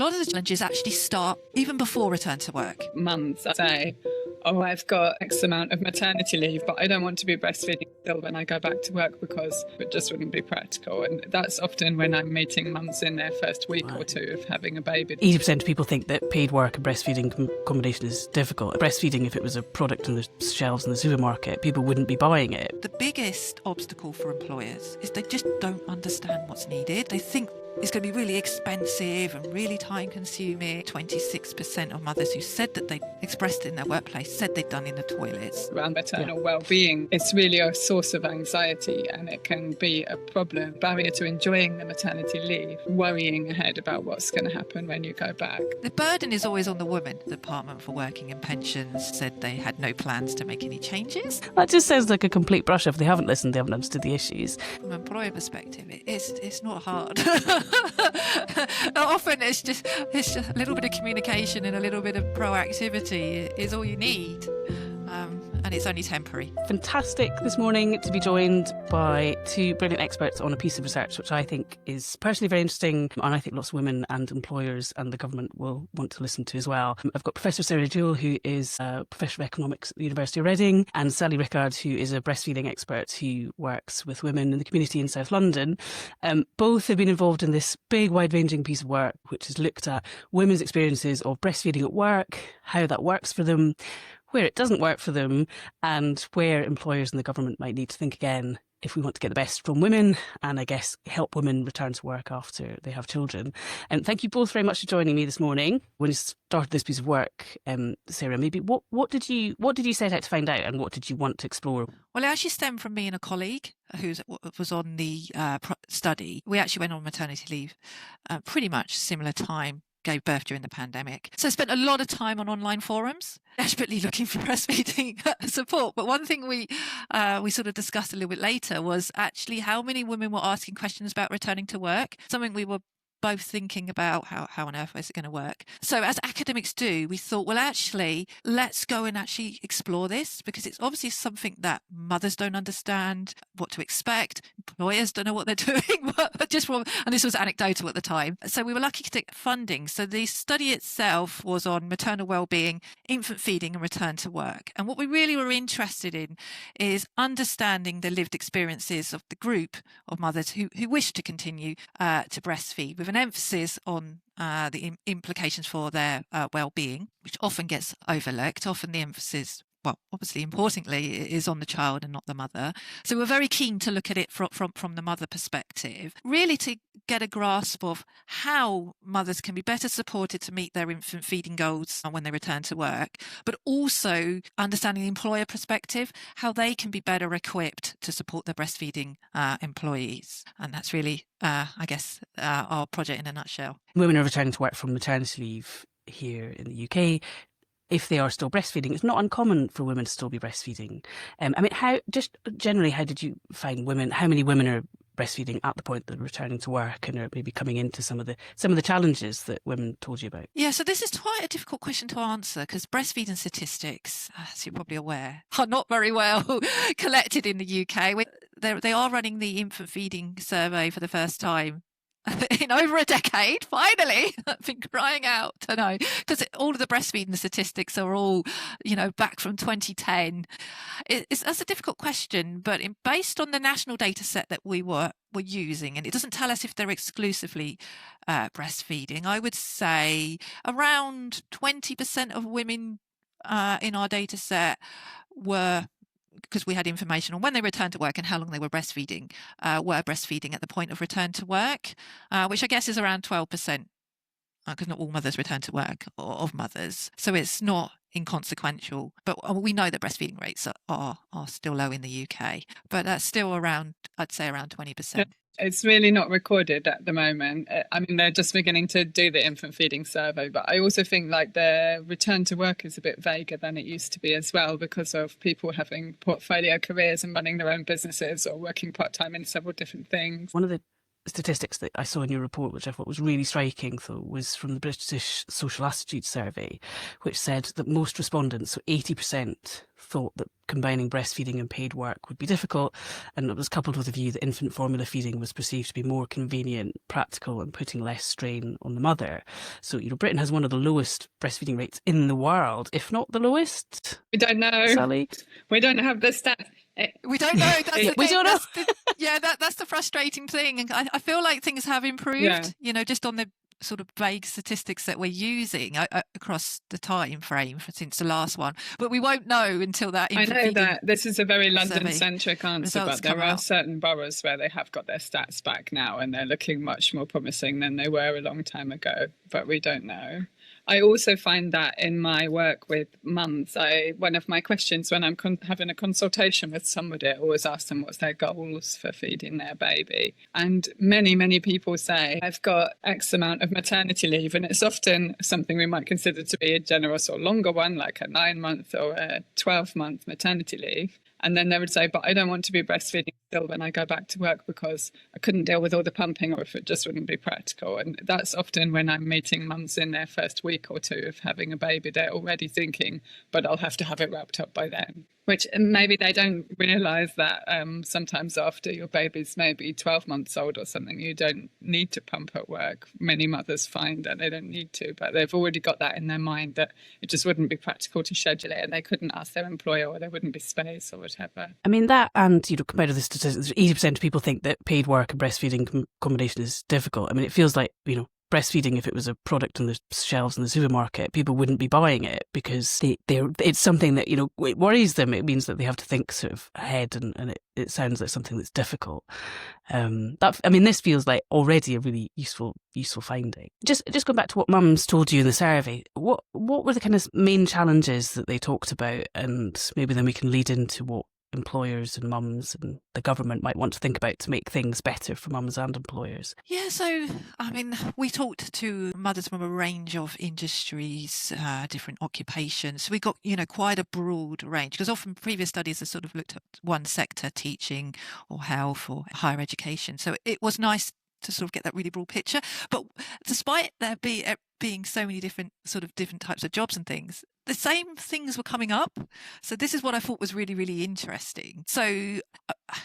lot of the challenges actually start even before return to work. Mums say, oh, I've got X amount of maternity leave, but I don't want to be breastfeeding still when I go back to work because it just wouldn't be practical. And that's often when I'm meeting mums in their first week or two of having a baby. 80% of people think that paid work and breastfeeding combination is difficult. Breastfeeding, if it was a product on the shelves in the supermarket, people wouldn't be buying it. The biggest obstacle for employers is they just don't understand what's needed. They think it's going to be really expensive and really time consuming. 26% of mothers who said that they expressed in their workplace said they'd done in the toilets. Around maternal well-being, it's really a source of anxiety, and it can be a problem, barrier to enjoying the maternity leave, worrying ahead about what's going to happen when you go back. The burden is always on the woman. The Department for Working and Pensions said they had no plans to make any changes. That just sounds like a complete brush off. They haven't listened, they haven't understood the issues. From an employer perspective, it's not hard. Often it's just a little bit of communication and a little bit of proactivity is all you need. And it's only temporary. Fantastic this morning to be joined by two brilliant experts on a piece of research which I think is personally very interesting, and I think lots of women and employers and the government will want to listen to as well. I've got Professor Sarah Jewell, who is a Professor of Economics at the University of Reading, and Sally Rickard, who is a breastfeeding expert who works with women in the community in South London. Both have been involved in this big, wide-ranging piece of work which has looked at women's experiences of breastfeeding at work, how that works for them, where it doesn't work for them, and where employers and the government might need to think again if we want to get the best from women and, I guess, help women return to work after they have children. And thank you both very much for joining me this morning. When you started this piece of work, Sarah, maybe what did you set out to find out, and what did you want to explore? Well, it actually stemmed from me and a colleague who was on the study. We actually went on maternity leave pretty much similar time, gave birth during the pandemic. So I spent a lot of time on online forums, desperately looking for breastfeeding support. But one thing we sort of discussed a little bit later was actually how many women were asking questions about returning to work, something we were both thinking about how on earth is it going to work. So as academics do, we thought, well, actually, let's go and actually explore this, because it's obviously something that mothers don't understand what to expect. Employers don't know what they're doing, and this was anecdotal at the time. So we were lucky to get funding. So the study itself was on maternal well-being, infant feeding and return to work. And what we really were interested in is understanding the lived experiences of the group of mothers who wish to continue to breastfeed, with an emphasis on the implications for their well-being, which often gets overlooked. Often the emphasis, well, obviously, importantly, is on the child and not the mother. So we're very keen to look at it from the mother perspective, really to get a grasp of how mothers can be better supported to meet their infant feeding goals when they return to work, but also understanding the employer perspective, how they can be better equipped to support their breastfeeding employees. And that's really, I guess, our project in a nutshell. Women are returning to work from maternity leave here in the UK. If they are still breastfeeding, it's not uncommon for women to still be breastfeeding. How did you find women? How many women are breastfeeding at the point that they're returning to work and are maybe coming into some of the challenges that women told you about? Yeah, so this is quite a difficult question to answer, because breastfeeding statistics, as you're probably aware, are not very well collected in the UK. They are running the infant feeding survey for the first time in over a decade. Finally, I've been crying out to know, because all of the breastfeeding statistics are all, back from 2010. That's a difficult question, but based on the national data set that we were using, and it doesn't tell us if they're exclusively breastfeeding, I would say around 20% of women in our data set were, because we had information on when they returned to work and how long they were breastfeeding at the point of return to work, which I guess is around 12%, because not all mothers return to work, or of mothers. So it's not inconsequential. But we know that breastfeeding rates are still low in the UK, but that's still around, I'd say around 20%. It's really not recorded at the moment. I mean, they're just beginning to do the infant feeding survey, but I also think like the return to work is a bit vaguer than it used to be as well, because of people having portfolio careers and running their own businesses or working part-time in several different things. One of the statistics that I saw in your report, which I thought was really striking, though, was from the British Social Attitude Survey, which said that most respondents, so 80%, thought that combining breastfeeding and paid work would be difficult, and it was coupled with the view that infant formula feeding was perceived to be more convenient, practical, and putting less strain on the mother. So, Britain has one of the lowest breastfeeding rates in the world, if not the lowest. We don't know. Sally? We don't have the stats. We don't know. That's the We thing. don't know. That's the frustrating thing. And I feel like things have improved, just on the sort of vague statistics that we're using across the time frame since the last one. But we won't know until that. I know that this is a very London-centric answer, but there are out. certain boroughs where they have got their stats back now and they're looking much more promising than they were a long time ago, but we don't know. I also find that in my work with mums, one of my questions when I'm having a consultation with somebody, I always ask them what's their goals for feeding their baby. And many, many people say, I've got X amount of maternity leave. And it's often something we might consider to be a generous or longer one, like a 9-month or a 12-month maternity leave. And then they would say, but I don't want to be breastfeeding still when I go back to work because I couldn't deal with all the pumping or if it just wouldn't be practical. And that's often when I'm meeting mums in their first week or two of having a baby, they're already thinking, but I'll have to have it wrapped up by then. Which maybe they don't realise that sometimes after your baby's maybe 12 months old or something, you don't need to pump at work. Many mothers find that they don't need to, but they've already got that in their mind that it just wouldn't be practical to schedule it and they couldn't ask their employer or there wouldn't be space or whatever. I mean, that and, compared to the statistics, 80% of people think that paid work and breastfeeding combination is difficult. I mean, it feels like, breastfeeding, if it was a product on the shelves in the supermarket, people wouldn't be buying it because it's something that, it worries them. It means that they have to think sort of ahead and it sounds like something that's difficult. This feels like already a really useful finding. Just going back to what mums told you in the survey, what were the kind of main challenges that they talked about? And maybe then we can lead into what employers and mums and the government might want to think about to make things better for mums and employers. Yeah, so we talked to mothers from a range of industries, different occupations. So we got quite a broad range because often previous studies have sort of looked at one sector, teaching or health or higher education. So it was nice to sort of get that really broad picture. But despite there being so many different types of jobs and things, the same things were coming up. So this is what I thought was really, really interesting. So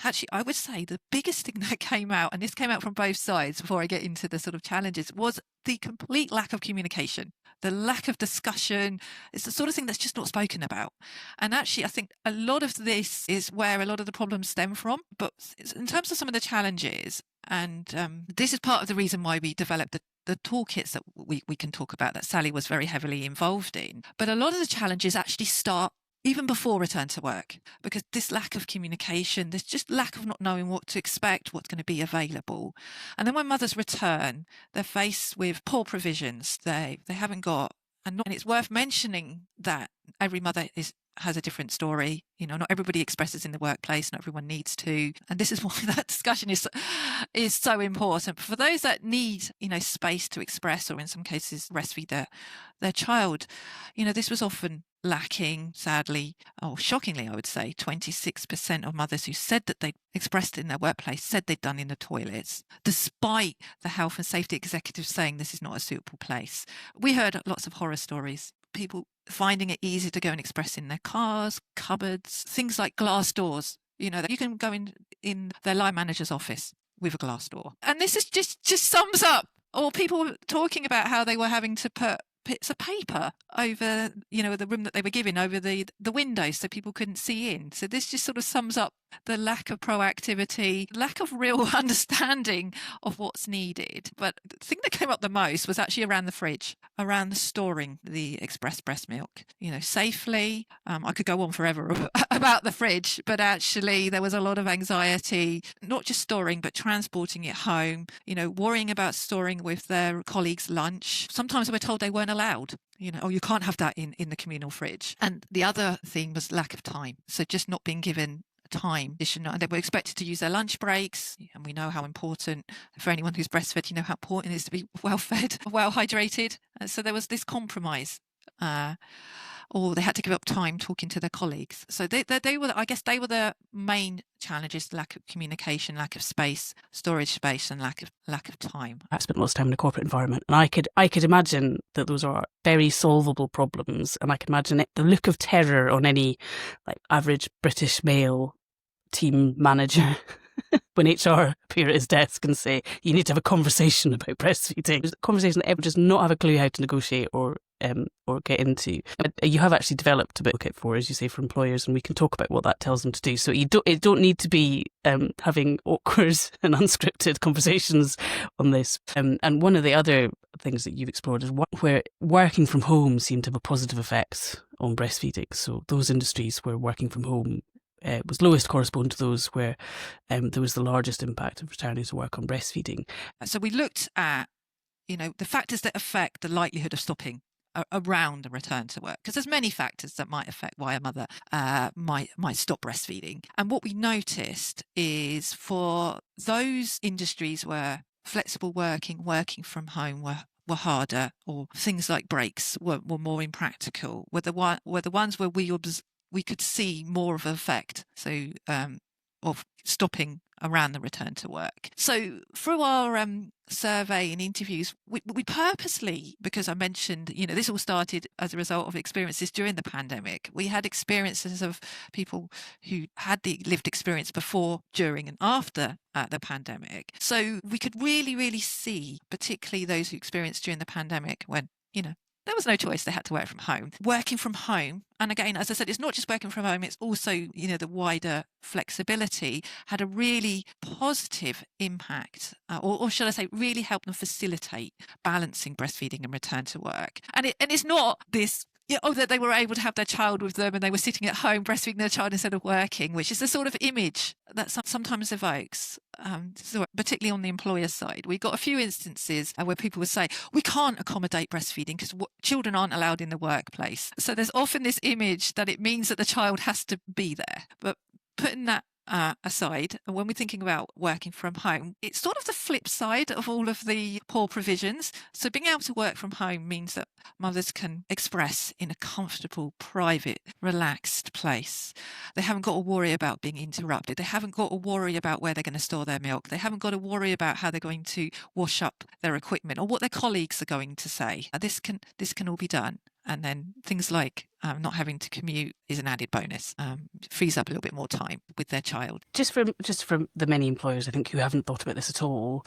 actually, I would say the biggest thing that came out, and this came out from both sides before I get into the sort of challenges, was the complete lack of communication, the lack of discussion. It's the sort of thing that's just not spoken about. And actually, I think a lot of this is where a lot of the problems stem from. But in terms of some of the challenges, and this is part of the reason why we developed the toolkits that we can talk about that Sally was very heavily involved in. But a lot of the challenges actually start even before return to work, because this lack of communication, there's just lack of not knowing what to expect, what's going to be available. And then when mothers return, they're faced with poor provisions. They haven't got, and it's worth mentioning that every mother has a different story. Not everybody expresses in the workplace, not everyone needs to. And this is why that discussion is so important. For those that need, space to express or in some cases breastfeed their child, this was often lacking, sadly, or shockingly, I would say. 26% of mothers who said that they expressed in their workplace said they'd done in the toilets, despite the health and safety executives saying this is not a suitable place. We heard lots of horror stories. People finding it easy to go and express in their cars, cupboards, things like glass doors. You can go in their line manager's office with a glass door. And this is just sums up, or people talking about how they were having to put bits of paper over, the room that they were given, over the window so people couldn't see in. So this just sort of sums up the lack of proactivity, lack of real understanding of what's needed. But the thing that came up the most was actually around the fridge, around the storing the express breast milk, safely. I could go on forever about the fridge, but actually there was a lot of anxiety, not just storing, but transporting it home, worrying about storing with their colleagues' lunch. Sometimes they were told they weren't allowed. You can't have that in the communal fridge. And the other thing was lack of time. So just not being given time. They were expected to use their lunch breaks, and we know how important, for anyone who's breastfed, how important it is to be well fed, well hydrated. So there was this compromise or they had to give up time talking to their colleagues. So they were, I guess, they were the main challenges: lack of communication, lack of space, storage space, and lack of time. I spent lots of time in a corporate environment, and I could imagine that those are very solvable problems, and I could imagine the look of terror on any like average British male team manager when HR appear at his desk and say, you need to have a conversation about breastfeeding. There's a conversation that everyone does not have a clue how to negotiate or get into. You have actually developed a bit for, as you say, for employers, and we can talk about what that tells them to do. So you don't need to be having awkward and unscripted conversations on this. And one of the other things that you've explored is where working from home seemed to have a positive effect on breastfeeding. So those industries where working from home was lowest correspond to those where there was the largest impact of returning to work on breastfeeding. So we looked at, the factors that affect the likelihood of stopping around the return to work, because there's many factors that might affect why a mother might stop breastfeeding. And what we noticed is for those industries where flexible working from home were harder, or things like breaks were more impractical, were the ones where we could see more of an effect, so of stopping around the return to work. So through our survey and interviews, we purposely, because I mentioned, this all started as a result of experiences during the pandemic. We had experiences of people who had the lived experience before, during and after the pandemic. So we could really, really see, particularly those who experienced during the pandemic when, there was no choice. They had to work from home. Working from home, and again, as I said, it's not just working from home, it's also, the wider flexibility had a really positive impact, or shall I say, really helped them facilitate balancing breastfeeding and return to work. And it's not this, that they were able to have their child with them and they were sitting at home breastfeeding their child instead of working, which is the sort of image that sometimes evokes, particularly on the employer side. We got a few instances where people would say, we can't accommodate breastfeeding because children aren't allowed in the workplace. So there's often this image that it means that the child has to be there. But putting that aside, when we're thinking about working from home, it's sort of the flip side of all of the poor provisions. So being able to work from home means that mothers can express in a comfortable, private, relaxed place. They haven't got to worry about being interrupted. They haven't got to worry about where they're going to store their milk. They haven't got to worry about how they're going to wash up their equipment or what their colleagues are going to say. This can all be done. And then things like not having to commute is an added bonus. Frees up a little bit more time with their child. Just from the many employers, I think, who haven't thought about this at all,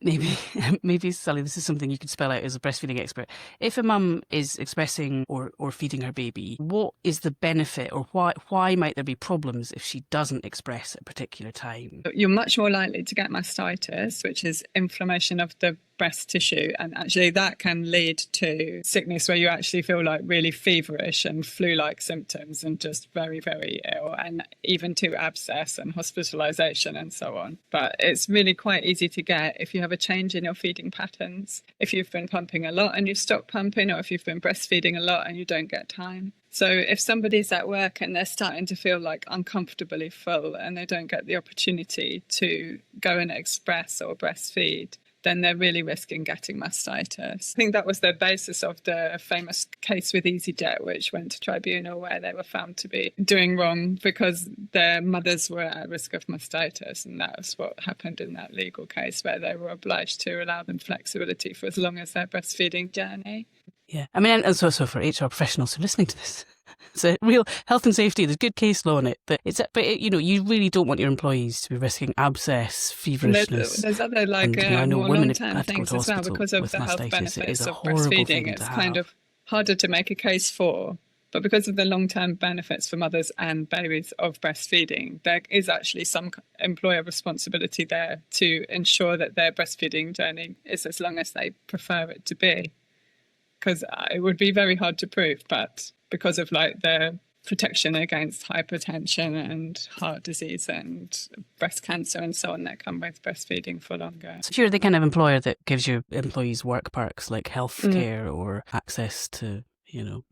maybe Sally, this is something you could spell out as a breastfeeding expert. If a mum is expressing or feeding her baby, what is the benefit, or why might there be problems if she doesn't express at a particular time? You're much more likely to get mastitis, which is inflammation of the breast tissue, and actually that can lead to sickness where you actually feel like really feverish and flu-like symptoms and just very, very ill, and even to abscess and hospitalisation and so on. But it's really quite easy to get if you have a change in your feeding patterns, if you've been pumping a lot and you stop pumping, or if you've been breastfeeding a lot and you don't get time. So if somebody's at work and they're starting to feel like uncomfortably full and they don't get the opportunity to go and express or breastfeed, then they're really risking getting mastitis. I think that was the basis of the famous case with EasyJet, which went to tribunal, where they were found to be doing wrong because their mothers were at risk of mastitis. And that was what happened in that legal case, where they were obliged to allow them flexibility for as long as their breastfeeding journey. Yeah, I mean, and so for HR professionals who are listening to this, it's a real health and safety. There's good case law on it, but you really don't want your employees to be risking abscess, feverishness. There's other more long-term things as well because of the health benefits of breastfeeding. It's kind of harder to make a case for, but because of the long-term benefits for mothers and babies of breastfeeding, there is actually some employer responsibility there to ensure that their breastfeeding journey is as long as they prefer it to be. Because it would be very hard to prove, but because of the protection against hypertension and heart disease and breast cancer and so on that come with breastfeeding for longer. So if you're the kind of employer that gives your employees work perks like health care or access to,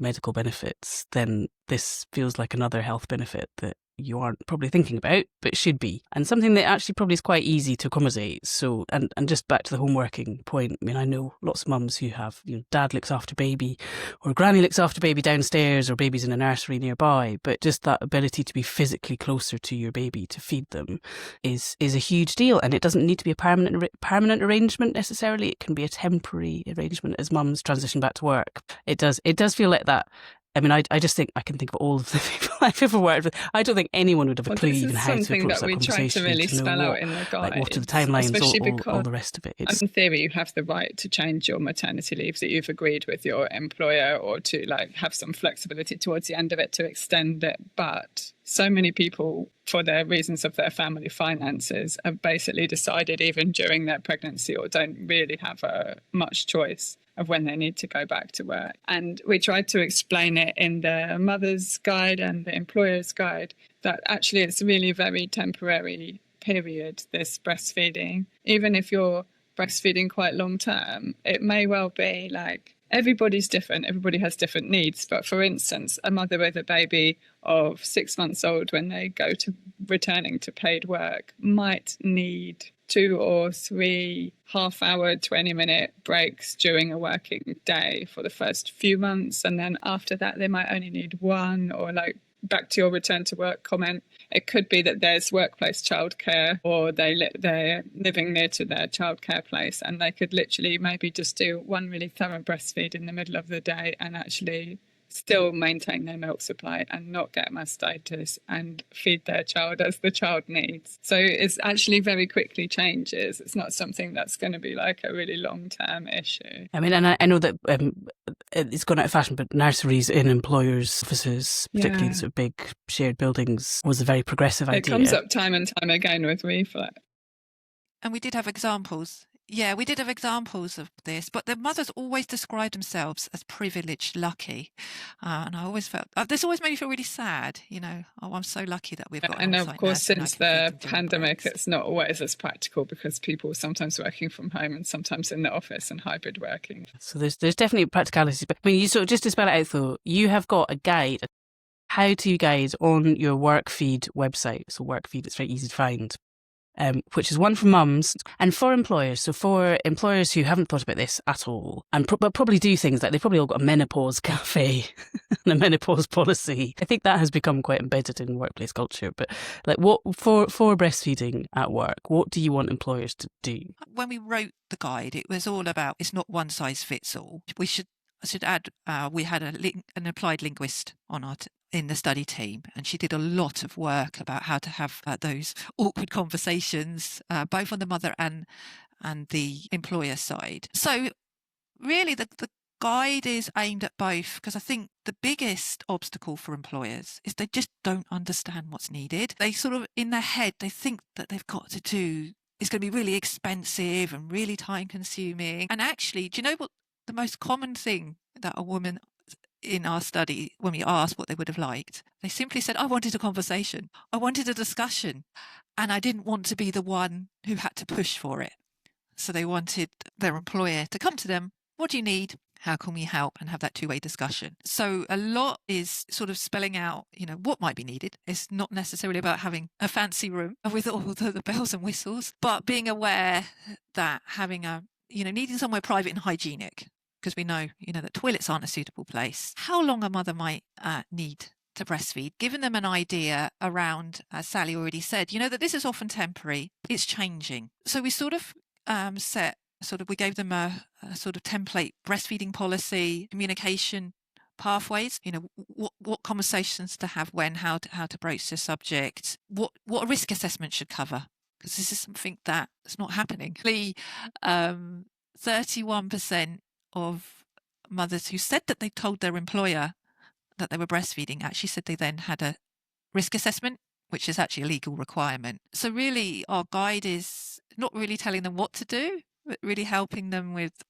medical benefits, then this feels like another health benefit that you aren't probably thinking about, but should be, and something that actually probably is quite easy to accommodate. So, and just back to the home working point, I mean, I know lots of mums who have, dad looks after baby or granny looks after baby downstairs or baby's in a nursery nearby, but just that ability to be physically closer to your baby to feed them is a huge deal. And it doesn't need to be a permanent arrangement necessarily. It can be a temporary arrangement as mums transition back to work. It does feel like that. I mean, I just think I can think of all of the people I've ever worked with. I don't think anyone would have a clue even how to approach that conversation. This is something that we try to really spell out in the guide. What are the timelines, all the rest of it. In theory, you have the right to change your maternity leave that you've agreed with your employer, or to have some flexibility towards the end of it to extend it. But so many people, for their reasons of their family finances, have basically decided even during their pregnancy, or don't really have much choice of when they need to go back to work. And we tried to explain it in the mother's guide and the employer's guide that actually it's really a very temporary period, this breastfeeding. Even if you're breastfeeding quite long term, it may well be everybody's different, everybody has different needs. But for instance, a mother with a baby of 6 months old, when they go to returning to paid work, might need 2 or 3 half-hour, 20-minute breaks during a working day for the first few months. And then after that, they might only need one. Or back to your return to work comment, it could be that there's workplace childcare, or they're living near to their childcare place, and they could literally maybe just do one really thorough breastfeed in the middle of the day and actually still maintain their milk supply and not get mastitis and feed their child as the child needs. So it's actually very quickly changes. It's not something that's going to be a really long-term issue. I mean, and I know that it's gone out of fashion, but nurseries in employers' offices, particularly in sort of big shared buildings, was a very progressive idea. It comes up time and time again with Reflect. And we did have examples. Yeah, we did have examples of this, but the mothers always described themselves as privileged, lucky. And I always felt, this always made me feel really sad, I'm so lucky that we've got. And of course, since the pandemic, it's not always as practical because people are sometimes working from home and sometimes in the office and hybrid working. So there's definitely practicalities. But I mean, you sort of, just to spell it out though, you have got a guide, how-to guide on your WORKFEED website. So WORKFEED, it's very easy to find. Which is one for mums and for employers. So for employers who haven't thought about this at all, and but probably do things like they've probably all got a menopause cafe and a menopause policy. I think that has become quite embedded in workplace culture. But what for breastfeeding at work, what do you want employers to do? When we wrote the guide, it was all about it's not one size fits all. I should add, we had an applied linguist on in the study team, and she did a lot of work about how to have those awkward conversations, both on the mother and the employer side. So really the guide is aimed at both, because I think the biggest obstacle for employers is they just don't understand what's needed. They sort of, in their head, they think that they've got to do, it's going to be really expensive and really time consuming. And actually, do you know what the most common thing that a woman in our study, when we asked what they would have liked, they simply said, I wanted a conversation. I wanted a discussion. And I didn't want to be the one who had to push for it. So they wanted their employer to come to them. What do you need? How can we help? And have that two-way discussion. So a lot is sort of spelling out, what might be needed. It's not necessarily about having a fancy room with all the bells and whistles, but being aware that having needing somewhere private and hygienic, because we know, that toilets aren't a suitable place. How long a mother might need to breastfeed, giving them an idea around, as Sally already said, that this is often temporary, it's changing. So we sort of we gave them a sort of template breastfeeding policy, communication pathways, what conversations to have when, how to broach the subject, what a risk assessment should cover, because this is something that's not happening. 31% of mothers who said that they told their employer that they were breastfeeding actually said they then had a risk assessment, which is actually a legal requirement. So really our guide is not really telling them what to do, but really helping them with,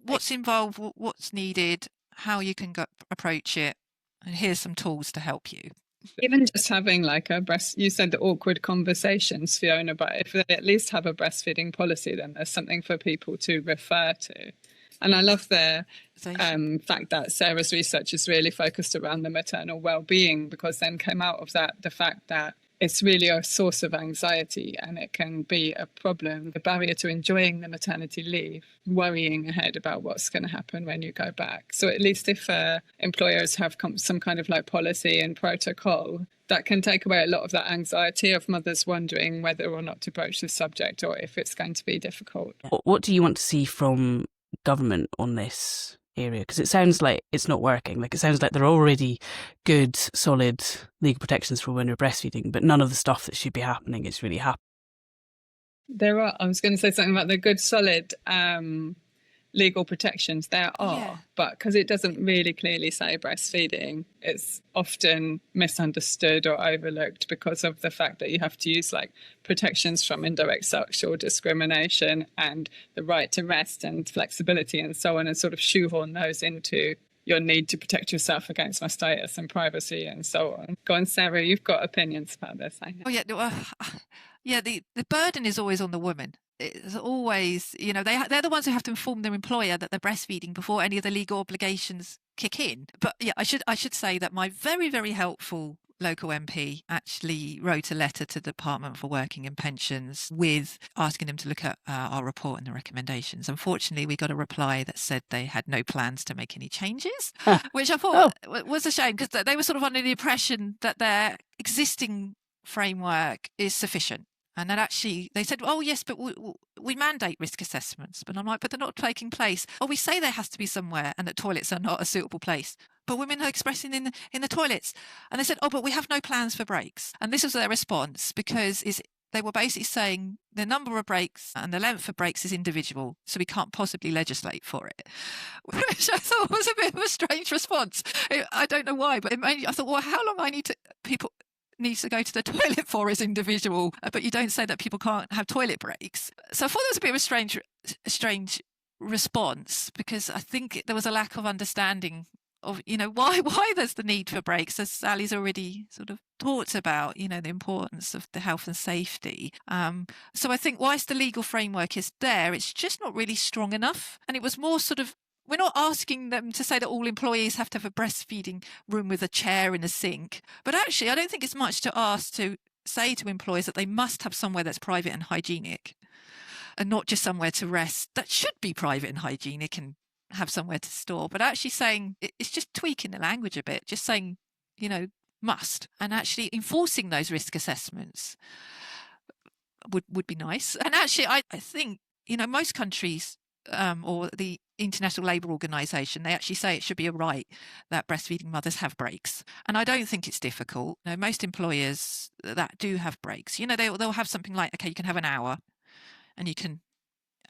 what's involved, what's needed, how you can approach it, and here's some tools to help you. Even just having you said the awkward conversations, Fiona, but if they at least have a breastfeeding policy, then there's something for people to refer to. And I love the Same. fact that Sarah's research is really focused around the maternal well-being, because then came out of that the fact that it's really a source of anxiety and it can be a problem, a barrier to enjoying the maternity leave, worrying ahead about what's going to happen when you go back. So at least if employers have some kind of like policy and protocol, that can take away a lot of that anxiety of mothers wondering whether or not to broach the subject or if it's going to be difficult. What do you want to see from government on this area? Because it sounds like it's not working. Like, it sounds like there are already good, solid legal protections for women who are breastfeeding, but none of the stuff that should be happening is really happening. There are, I was going to say something about the good, solid legal protections. There are, but because it doesn't really clearly say breastfeeding, it's often misunderstood or overlooked because of the fact that you have to use like protections from indirect sexual discrimination and the right to rest and flexibility and so on, and sort of shoehorn those into your need to protect yourself against mastitis and privacy and so on. Go on, Sarah, you've got opinions about this, I know. The burden is always on the woman. It's always, they're the ones who have to inform their employer that they're breastfeeding before any of the legal obligations kick in. But yeah, I should say that my very, very helpful local MP actually wrote a letter to the Department for Working and Pensions with asking them to look at our report and the recommendations. Unfortunately, we got a reply that said they had no plans to make any changes, which I thought was a shame, because they were sort of under the impression that their existing framework is sufficient. And then actually they said, oh, yes, but we mandate risk assessments. But I'm like, but they're not taking place. Oh, we say there has to be somewhere and that toilets are not a suitable place. But women are expressing in the toilets. And they said, oh, but we have no plans for breaks. And this was their response, because they were basically saying the number of breaks and the length of breaks is individual, so we can't possibly legislate for it, which I thought was a bit of a strange response. I don't know why, but I thought, well, how long people needs to go to the toilet for is individual, but you don't say that people can't have toilet breaks. So I thought there was a bit of a strange response, because I think there was a lack of understanding of, why there's the need for breaks, as Sally's already sort of talked about, the importance of the health and safety. So I think whilst the legal framework is there, it's just not really strong enough. And it was more sort of, we're not asking them to say that all employees have to have a breastfeeding room with a chair and a sink. But actually, I don't think it's much to ask to say to employers that they must have somewhere that's private and hygienic, and not just somewhere to rest that should be private and hygienic and have somewhere to store. But actually saying, it's just tweaking the language a bit, just saying, must, and actually enforcing those risk assessments would be nice. And actually, I think, most countries or the International Labour Organization, they actually say it should be a right that breastfeeding mothers have breaks. And I don't think it's difficult. Most employers that do have breaks, they'll have something like, okay, you can have an hour, and you can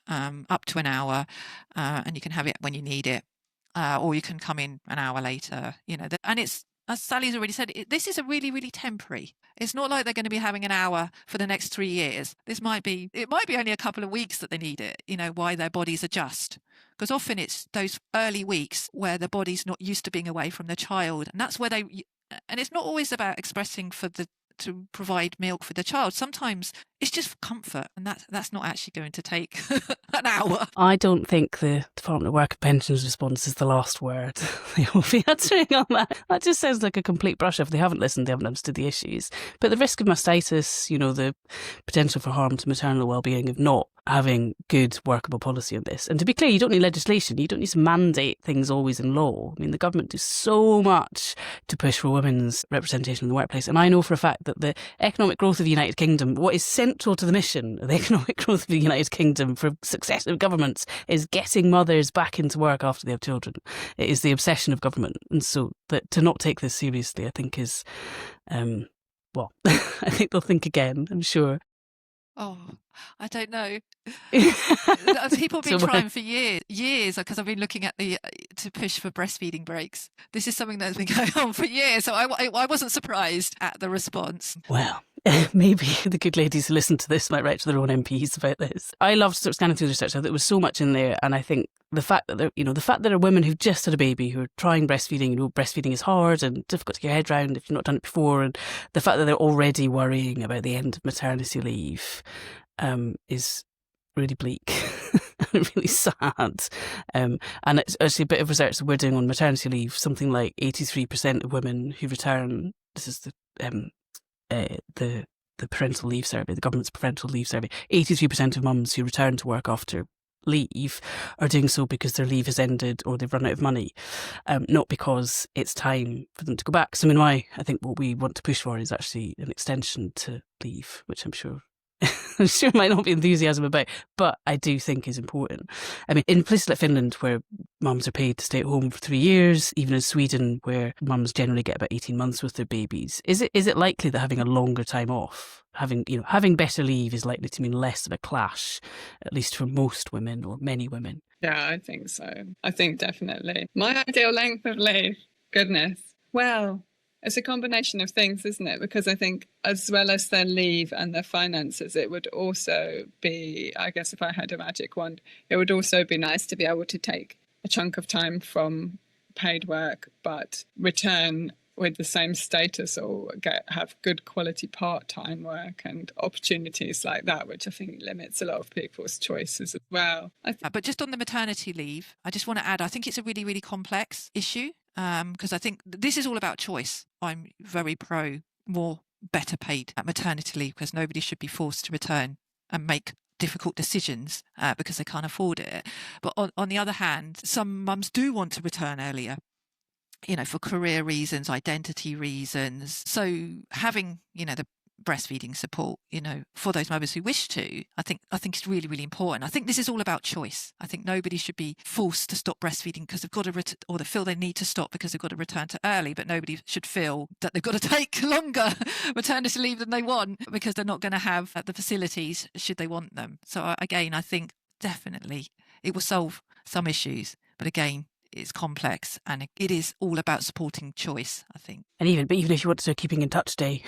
up to an hour, and you can have it when you need it, or you can come in an hour later, and it's, as Sally's already said, this is a really, really temporary. It's not like they're going to be having an hour for the next 3 years. It might be only a couple of weeks that they need it, why their bodies adjust. Because often it's those early weeks where the body's not used to being away from the child. And that's where and it's not always about expressing to provide milk for the child. Sometimes it's just for comfort, and that's not actually going to take an hour. I don't think the Department of Work and Pensions response is the last word they will be answering on that. That just sounds like a complete brush off. They haven't listened, they haven't understood the issues. But the risk of mastitis, the potential for harm to maternal well-being of not having good workable policy on this. And to be clear, you don't need legislation. You don't need to mandate things always in law. I mean, the government does so much to push for women's representation in the workplace. And I know for a fact that the economic growth of the United Kingdom, what is central to the mission of the economic growth of the United Kingdom for successive governments, is getting mothers back into work after they have children. It is the obsession of government. And so to not take this seriously, I think is, I think they'll think again, I'm sure. Oh, I don't know. People have been trying for years, because I've been looking at to push for breastfeeding breaks. This is something that's been going on for years, so I wasn't surprised at the response. Well, maybe the good ladies who listen to this might write to their own MPs about this. I loved sort of scanning through the research. There was so much in there, and I think the fact that there are women who've just had a baby who are trying breastfeeding. Breastfeeding is hard and difficult to get your head around if you've not done it before, and the fact that they're already worrying about the end of maternity leave is really bleak. really sad. And it's actually a bit of research that we're doing on maternity leave. Something like 83% of women who return, this is the parental leave survey, the government's parental leave survey, 83% of mums who return to work after leave are doing so because their leave has ended or they've run out of money, not because it's time for them to go back. So I think what we want to push for is actually an extension to leave, which I'm sure might not be enthusiasm about, but I do think is important. I mean, in places like Finland, where mums are paid to stay at home for 3 years, even in Sweden, where mums generally get about 18 months with their babies, is it likely that having a longer time off, having better leave, is likely to mean less of a clash, at least for most women or many women? Yeah, I think so. I think definitely. My ideal length of leave, goodness. Well, it's a combination of things, isn't it? Because I think as well as their leave and their finances, it would also be, I guess if I had a magic wand, it would also be nice to be able to take a chunk of time from paid work, but return with the same status or have good quality part-time work and opportunities like that, which I think limits a lot of people's choices as well. But just on the maternity leave, I just want to add, I think it's a really, really complex issue. Because I think this is all about choice. I'm very pro more better paid at maternity leave, because nobody should be forced to return and make difficult decisions because they can't afford it. But on the other hand, some mums do want to return earlier, for career reasons, identity reasons. So having, the breastfeeding support, for those mothers who wish to, I think it's really, really important. I think this is all about choice. I think nobody should be forced to stop breastfeeding because they've got to, or they feel they need to stop because they've got to return to early, but nobody should feel that they've got to take longer maternity leave than they want because they're not going to have the facilities should they want them. So again, I think definitely it will solve some issues, but again, it's complex and it is all about supporting choice, I think. And even if you want to do a keeping in touch day,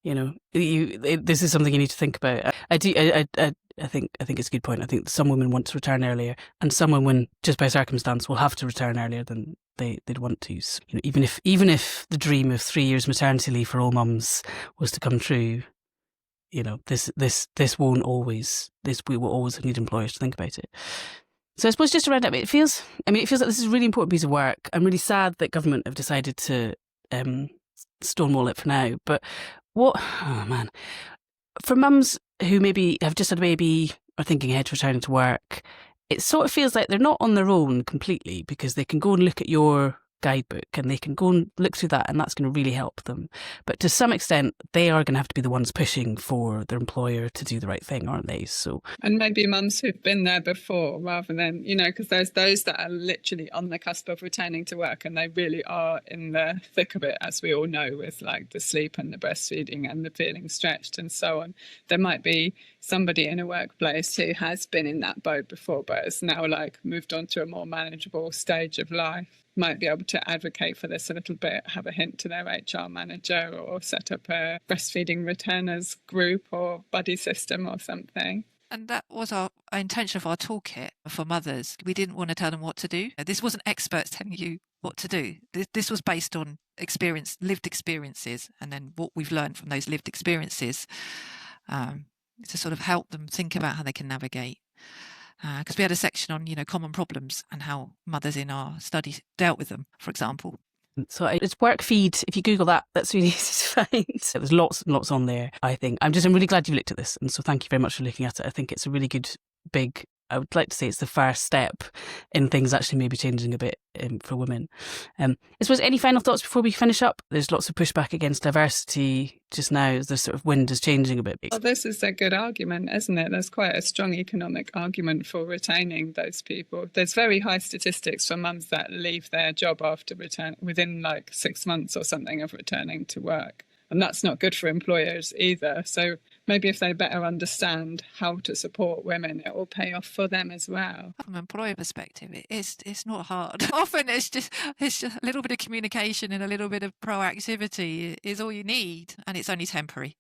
this is something you need to think about. I think it's a good point. I think some women want to return earlier, and some women, just by circumstance, will have to return earlier than they'd want to. So, even if the dream of 3 years maternity leave for all mums was to come true, this won't always. We will always need employers to think about it. So I suppose just to round up, it feels like this is a really important piece of work. I'm really sad that government have decided to stonewall it for now. But for mums who maybe have just had a baby or thinking ahead to returning to work, it sort of feels like they're not on their own completely, because they can go and look at your guidebook and they can go and look through that, and that's going to really help them. But to some extent, they are going to have to be the ones pushing for their employer to do the right thing, aren't they? So, and maybe mums who've been there before, rather than, because there's those that are literally on the cusp of returning to work, and they really are in the thick of it, as we all know, with like the sleep and the breastfeeding and the feeling stretched and so on. There might be somebody in a workplace who has been in that boat before, but has now moved on to a more manageable stage of life. Might be able to advocate for this a little bit, have a hint to their HR manager, or set up a breastfeeding returners group or buddy system or something. And that was our intention of our toolkit for mothers. We didn't want to tell them what to do. This wasn't experts telling you what to do. This was based on lived experiences, and then what we've learned from those lived experiences to sort of help them think about how they can navigate. Because we had a section on, common problems and how mothers in our study dealt with them, for example. So it's WORKFEED. If you Google that, that's really easy to find. So there's lots and lots on there, I think. I'm really glad you've looked at this. And so thank you very much for looking at it. I think it's a really good, big, I would like to say it's the first step in things actually maybe changing a bit for women. I suppose any final thoughts before we finish up? There's lots of pushback against diversity just now as the sort of wind is changing a bit. Well, this is a good argument, isn't it? There's quite a strong economic argument for retaining those people. There's very high statistics for mums that leave their job after within 6 months or something of returning to work. And that's not good for employers either. So maybe if they better understand how to support women, it will pay off for them as well. From an employer perspective, it's not hard. Often it's just a little bit of communication and a little bit of proactivity is all you need, and it's only temporary.